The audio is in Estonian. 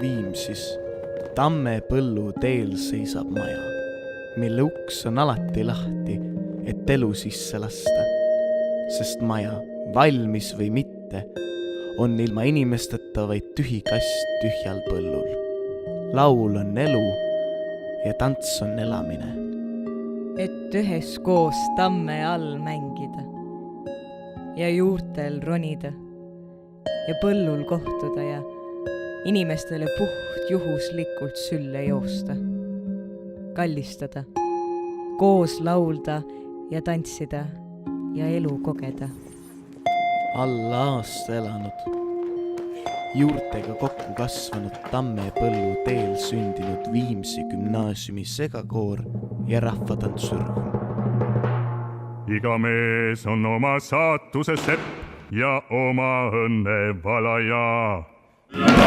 Viimsis Tamme põllu teel seisab maja, mille uks on alati lahti, et elu sisse lasta. Sest maja, valmis või mitte, on ilma inimesteta vaid tühi kast tühjal põllul. Laul on elu ja tants on elamine. Et üheskoos tamme all mängida ja juurtel ronida ja põllul kohtuda ja inimestele puht juhuslikult sülle joosta. Kallistada, koos laulda ja tantsida ja elu kogeda. Alla aasta elanud, juurtega kokku kasvanud Tamme põllu teel sündinud Viimsi gümnaasiumi segakoor ja rahvatantsurühm. Iga mees on oma saatuse sepp ja oma õnne valaja. Ja.